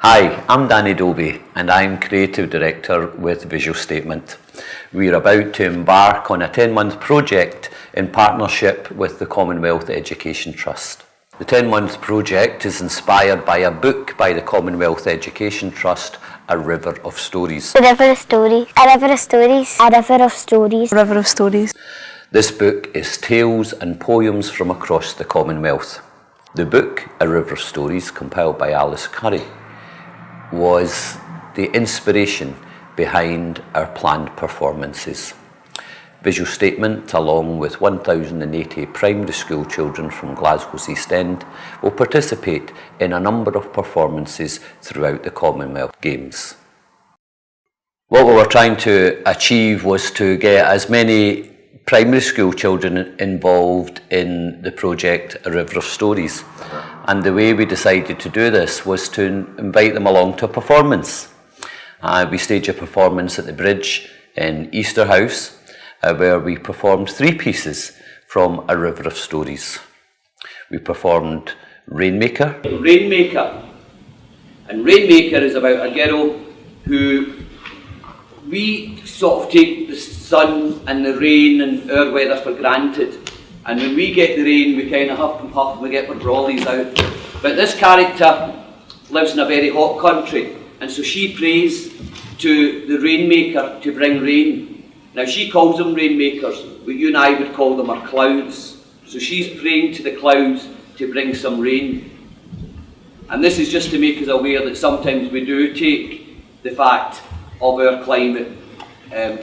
Hi, I'm Danny Dobie and I'm Creative Director with Visual Statement. We're about to embark on a 10-month project in partnership with the Commonwealth Education Trust. The 10-month project is inspired by a book by the Commonwealth Education Trust, A River of Stories. A river of stories. A river of stories. A river of stories. A river of stories. This book is tales and poems from across the Commonwealth. The book, A River of Stories, compiled by Alice Curry, was the inspiration behind our planned performances. Visual Statement, along with 1,080 primary school children from Glasgow's East End, will participate in a number of performances throughout the Commonwealth Games. What we were trying to achieve was to get as many primary school children involved in the project A River of Stories. And the way we decided to do this was to invite them along to a performance. We staged a performance at the bridge in Easterhouse, where we performed 3 pieces from A River of Stories. We performed Rainmaker. Rainmaker. And Rainmaker is about a girl who we sort of take the sun and the rain and our weather for granted. And when we get the rain, we kind of huff and puff and we get our brollies out. But this character lives in a very hot country, and so she prays to the rainmaker to bring rain. Now she calls them rainmakers, but you and I would call them our clouds. So she's praying to the clouds to bring some rain. And this is just to make us aware that sometimes we do take the fact of our climate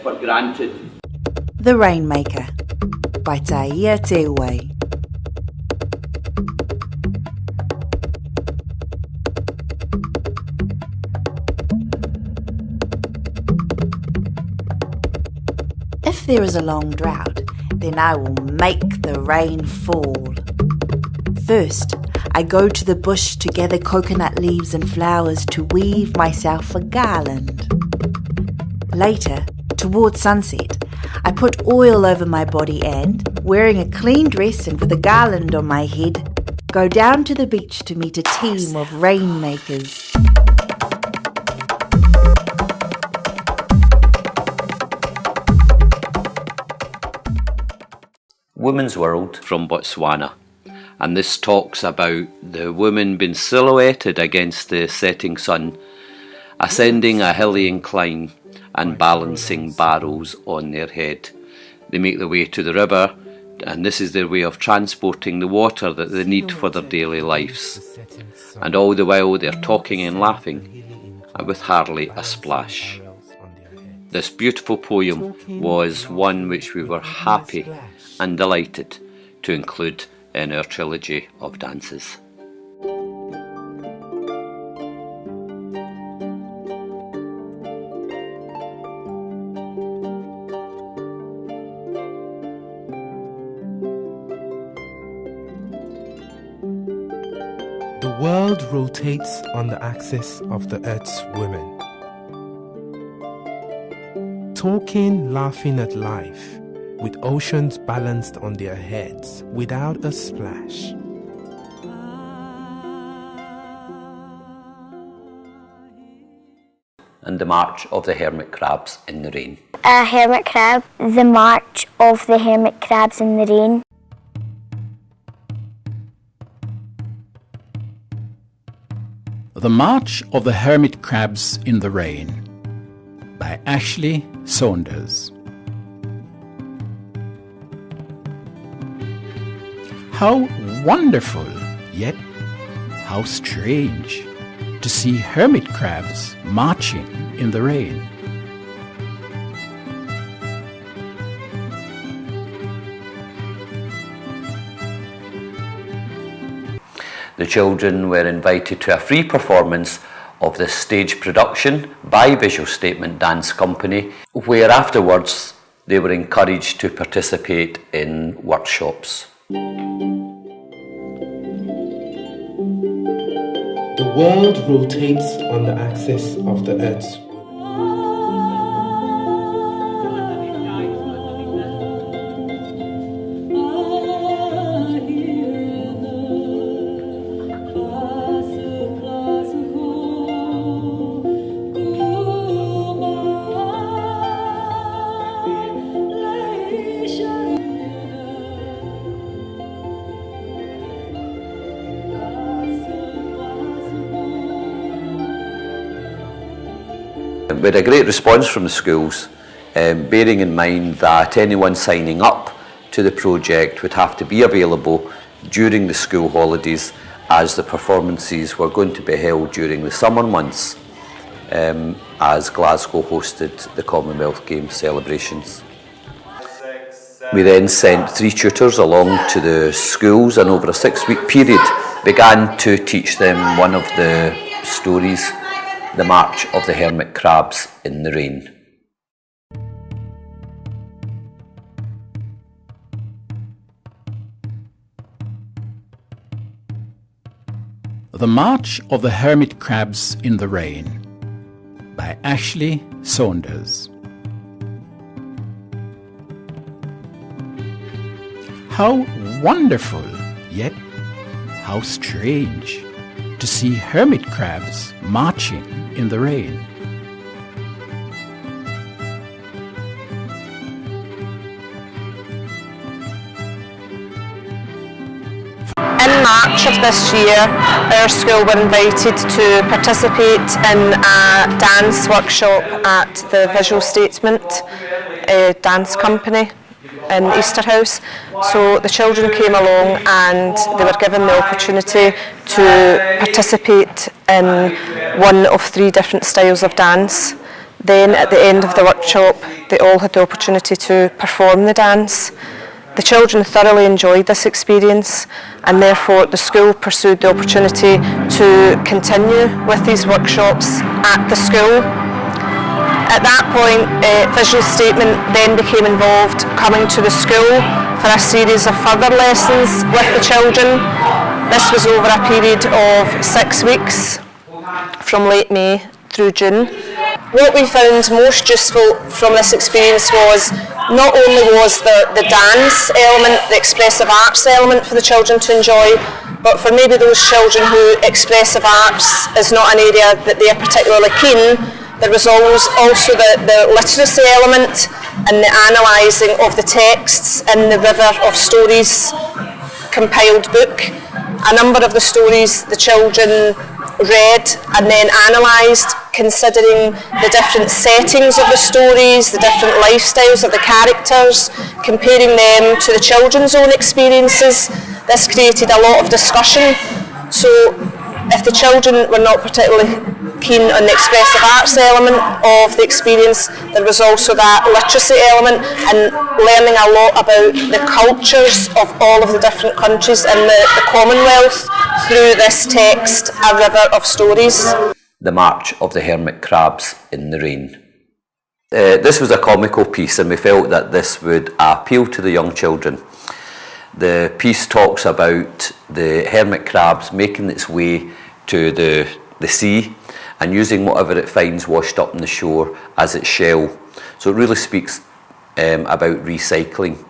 for granted. The Rainmaker by Taia Tewe. If there is a long drought, then I will make the rain fall. First, I go to the bush to gather coconut leaves and flowers to weave myself a garland. Later, towards sunset, I put oil over my body and, wearing a clean dress and with a garland on my head, go down to the beach to meet a team of rainmakers. Women's World from Botswana. And this talks about the women being silhouetted against the setting sun, ascending a hilly incline and balancing barrels on their head. They make their way to the river, and this is their way of transporting the water that they need for their daily lives. And all the while they're talking and laughing, with hardly a splash. This beautiful poem was one which we were happy and delighted to include in our trilogy of dances. The world rotates on the axis of the Earth's women. Talking, laughing at life, with oceans balanced on their heads without a splash. And the March of the Hermit Crabs in the Rain. A hermit crab. The march of the hermit crabs in the rain. The March of the Hermit Crabs in the Rain by Ashley Saunders. How wonderful, yet how strange, to see hermit crabs marching in the rain. The children were invited to a free performance of this stage production by Visual Statement Dance Company, where afterwards they were encouraged to participate in workshops. The world rotates on the axis of the Earth's We had a great response from the schools, bearing in mind that anyone signing up to the project would have to be available during the school holidays, as the performances were going to be held during the summer months, as Glasgow hosted the Commonwealth Games celebrations. We then sent 3 tutors along to the schools and over a 6-week period began to teach them one of the stories, The March of the Hermit Crabs in the Rain. The March of the Hermit Crabs in the Rain by Ashley Saunders. How wonderful, yet how strange, to see hermit crabs marching in the rain. In March of this year, our school were invited to participate in a dance workshop at the Visual Statement dance company in Easterhouse. So the children came along and they were given the opportunity to participate in one of 3 different styles of dance. Then at the end of the workshop, they all had the opportunity to perform the dance. The children thoroughly enjoyed this experience, and therefore the school pursued the opportunity to continue with these workshops at the school. At that point, Visual Statement then became involved coming to the school for a series of further lessons with the children. This was over a period of 6 weeks, from late May through June. What we found most useful from this experience was not only was the dance element, the expressive arts element for the children to enjoy, but for maybe those children who expressive arts is not an area that they are particularly keen, there was also the literacy element and the analysing of the texts in the River of Stories compiled book. A number of the stories the children read and then analysed, considering the different settings of the stories, the different lifestyles of the characters, comparing them to the children's own experiences. This created a lot of discussion. So if the children were not particularly keen on the expressive arts element of the experience, there was also that literacy element and learning a lot about the cultures of all of the different countries in the Commonwealth through this text, A River of Stories. The March of the Hermit Crabs in the Rain. This was a comical piece, and we felt that this would appeal to the young children. The piece talks about the hermit crabs making its way to the sea and using whatever it finds washed up on the shore as its shell. So it really speaks about recycling.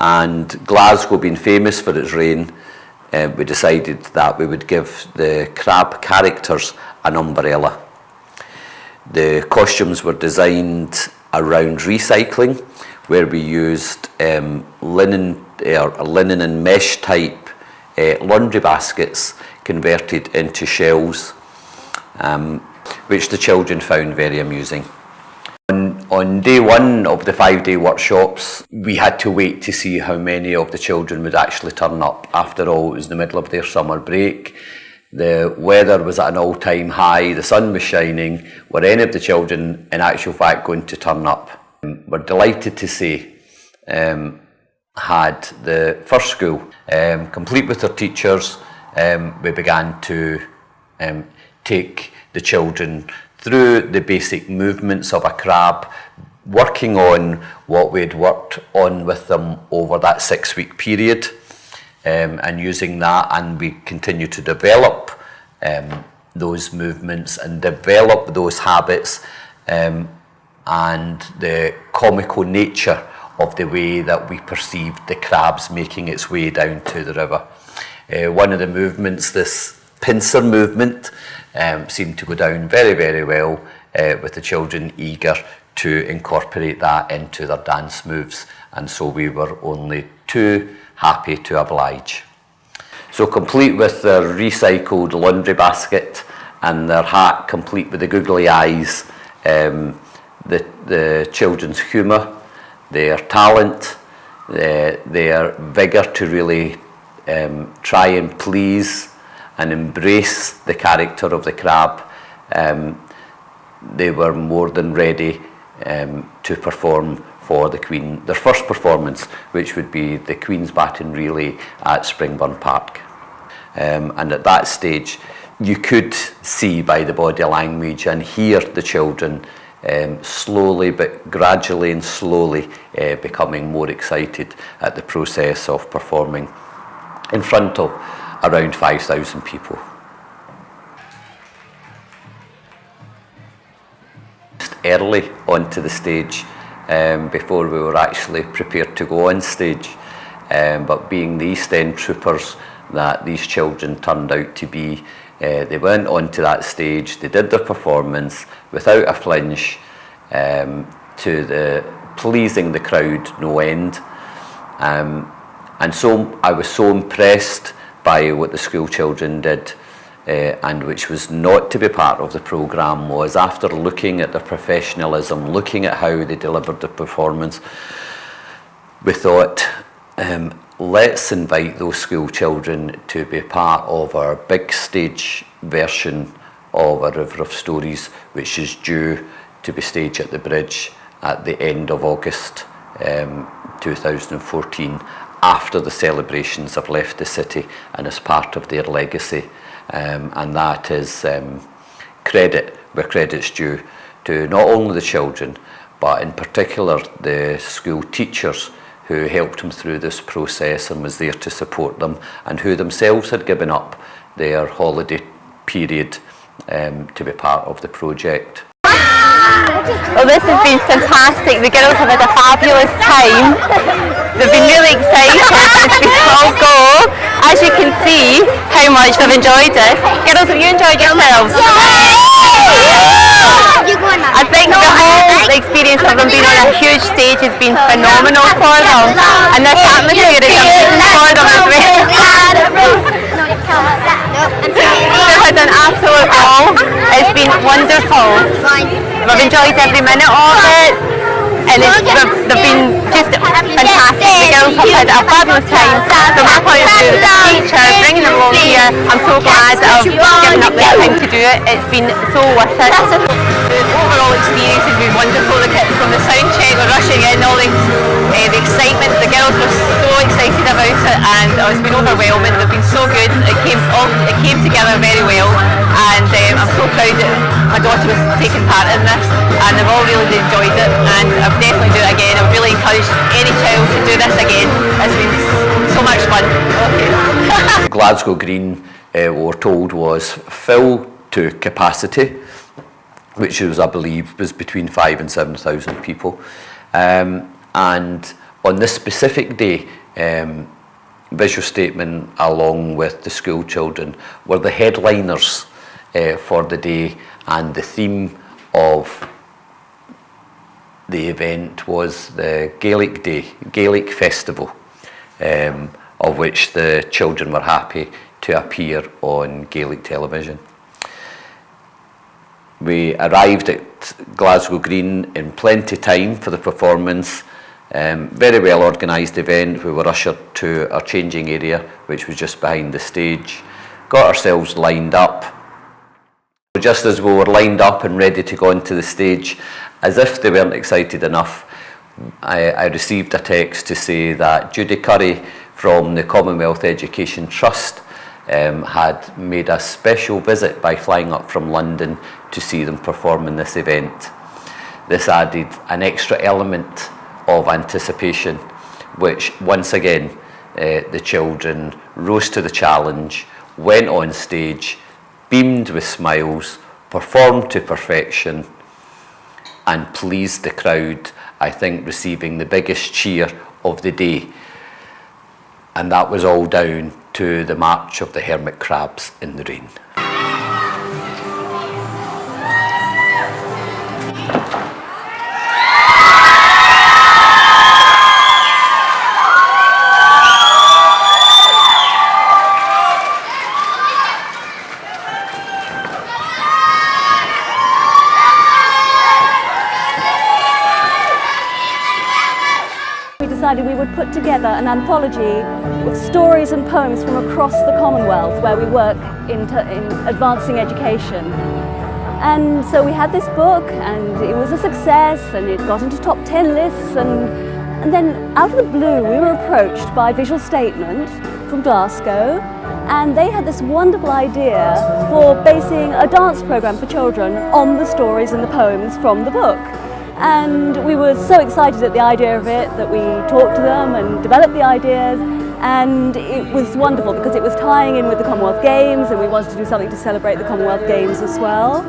And Glasgow being famous for its rain, we decided that we would give the crab characters an umbrella. The costumes were designed around recycling, where we used linen and mesh type laundry baskets converted into shells, which the children found very amusing. On day 1 of the 5-day workshops, we had to wait to see how many of the children would actually turn up. After all, it was the middle of their summer break. The weather was at an all-time high, the sun was shining. Were any of the children in actual fact going to turn up? We're delighted to say had the first school, complete with their teachers. We began to take the children through the basic movements of a crab, working on what we'd worked on with them over that 6-week period, and using that, and we continue to develop those movements and develop those habits, and the comical nature of the way that we perceived the crabs making its way down to the river. One of the movements, this pincer movement, seemed to go down very, very well, with the children eager to incorporate that into their dance moves, and so we were only too happy to oblige. So complete with their recycled laundry basket and their hat complete with the googly eyes, the children's humour, their talent, their vigour to really try and please and embrace the character of the crab. They were more than ready to perform for the Queen, their first performance, which would be the Queen's Baton Relay at Springburn Park. And at that stage, you could see by the body language and hear the children slowly but gradually and slowly becoming more excited at the process of performing in front of around 5,000 people. Early onto the stage before we were actually prepared to go on stage, but being the East End troopers that these children turned out to be, they went onto that stage, they did their performance without a flinch, to the pleasing the crowd no end, and so I was so impressed by what the school children did, and which was not to be part of the programme, was after looking at their professionalism, looking at how they delivered the performance, we thought, let's invite those school children to be part of our big stage version of A River of Stories, which is due to be staged at the Bridge at the end of August 2014, after the celebrations have left the city and as part of their legacy. And that is credit where credit's due to not only the children, but in particular the school teachers who helped them through this process and was there to support them, and who themselves had given up their holiday period to be part of the project. Well, this has been fantastic. The girls have had a fabulous time. They've been really excited. It's been all go. As you can see how much they've enjoyed it. Girls, have you enjoyed yourselves? I think the whole experience of them being on a huge stage has been phenomenal for them. And this atmosphere is amazing for them as well. They've had an absolute ball. It's been wonderful. We've enjoyed every minute of it, and they've been just fantastic. The girls have had a fabulous time. From my point of view, the teacher, bringing them along here, I'm so glad I've given up the time to do it. It's been so worth it. The overall experience has been wonderful. From the sound check, we're rushing in, all the excitement. The girls were so excited about it, and it's been overwhelming. They've been so good. It came together very well, and I'm so proud that my daughter was taking part in this, and they've all really enjoyed it, and I'll definitely do it again. I would really encourage any child to do this again. It's been so much fun. Okay. Glasgow Green, we were told, was full to capacity, which was, I believe, was between 5,000 and 7,000 people. And on this specific day, Visual Statement, along with the school children, were the headliners for the day, and the theme of the event was the Gaelic Day, Gaelic Festival, of which the children were happy to appear on Gaelic television. We arrived at Glasgow Green in plenty time for the performance. Very well organised event. We were ushered to our changing area, which was just behind the stage. Got ourselves lined up. Just as we were lined up and ready to go onto the stage, as if they weren't excited enough, I received a text to say that Judy Curry from the Commonwealth Education Trust had made a special visit by flying up from London to see them perform in this event. This added an extra element of anticipation, which once again the children rose to the challenge, went on stage, beamed with smiles, performed to perfection, and pleased the crowd, I think receiving the biggest cheer of the day. And that was all down to the March of the Hermit Crabs in the Rain. decided we would put together an anthology with stories and poems from across the Commonwealth where we work in advancing education. And so we had this book, and it was a success, and it got into top 10 lists, and then out of the blue we were approached by Visual Statement from Glasgow, and they had this wonderful idea for basing a dance program for children on the stories and the poems from the book. And we were so excited at the idea of it that we talked to them and developed the ideas, and it was wonderful because it was tying in with the Commonwealth Games, and we wanted to do something to celebrate the Commonwealth Games as well.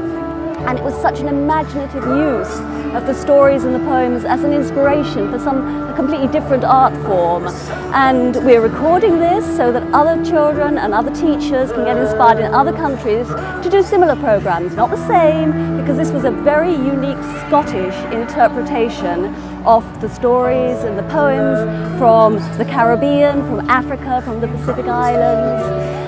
And it was such an imaginative use of the stories and the poems as an inspiration for a completely different art form. And we're recording this so that other children and other teachers can get inspired in other countries to do similar programs. Not the same, because this was a very unique Scottish interpretation of the stories and the poems from the Caribbean, from Africa, from the Pacific Islands.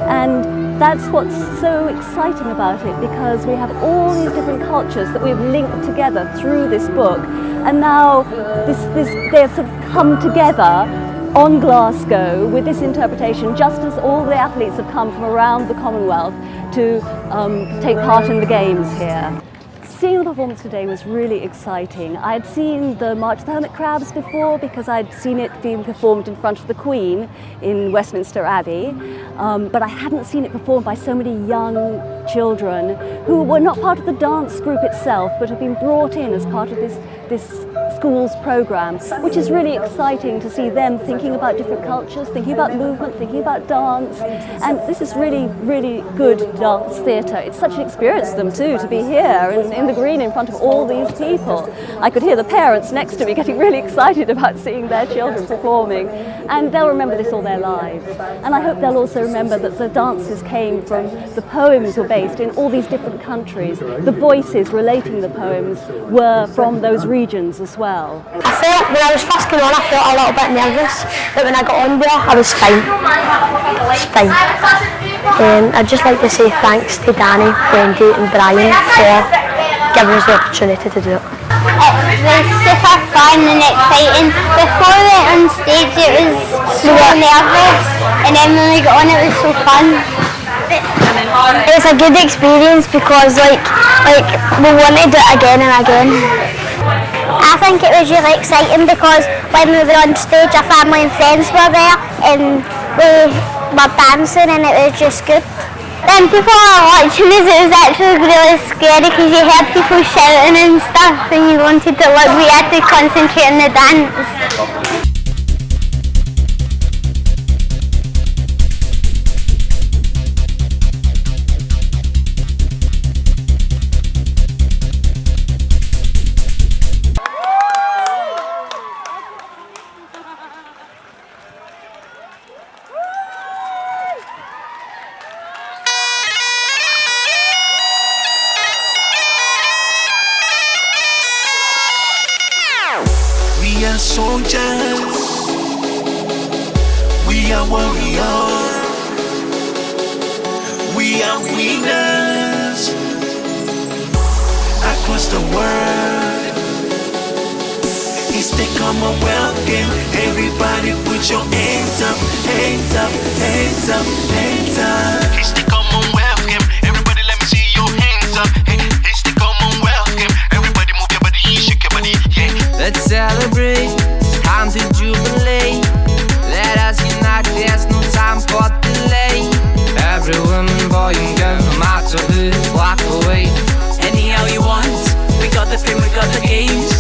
And that's what's so exciting about it, because we have all these different cultures that we've linked together through this book, and now they've sort of come together on Glasgow with this interpretation, just as all the athletes have come from around the Commonwealth to take part in the games here. Seeing the performance today was really exciting. I had seen the March of the Hermit Crabs before because I'd seen it being performed in front of the Queen in Westminster Abbey, but I hadn't seen it performed by so many young children who were not part of the dance group itself, but have been brought in as part of this school's programme, which is really exciting to see them thinking about different cultures, thinking about movement, thinking about dance. And this is really, really good dance theatre. It's such an experience for them too, to be here in the green in front of all these people. I could hear the parents next to me getting really excited about seeing their children performing, and they'll remember this all their lives. And I hope they'll also remember that the dances came from, the poems were based in all these different countries. The voices relating the poems were from those regions as well. I felt, when I was first going on, I felt a little bit nervous, but when I got on there, I was fine. It was fine. I'd just like to say thanks to Danny, Wendy and Brian for giving us the opportunity to do it. It was super fun and exciting. Before we went on stage it was so nervous, and then when we got on it was so fun. It was a good experience because like we wanted to do it again and again. I think it was really exciting because when we were on stage our family and friends were there and we were dancing and it was just good. Then people were watching us, it was actually really scary because you heard people shouting and stuff and you wanted to look, we had to concentrate on the dance. We are soldiers, we are warriors, we are winners across the world. It's the Commonwealth game. Everybody put your hands up, hands up, hands up, hands up. It's the Commonwealth game. Everybody let me see your hands up. Hey, it's the Commonwealth game. Everybody move your body, shake your body, yeah. Let's celebrate, time to jubilate. Let us unite, there's no time for delay. Every woman, boy and girl, no matter who, walk away. Anyhow you want, we got the fame, we got the games.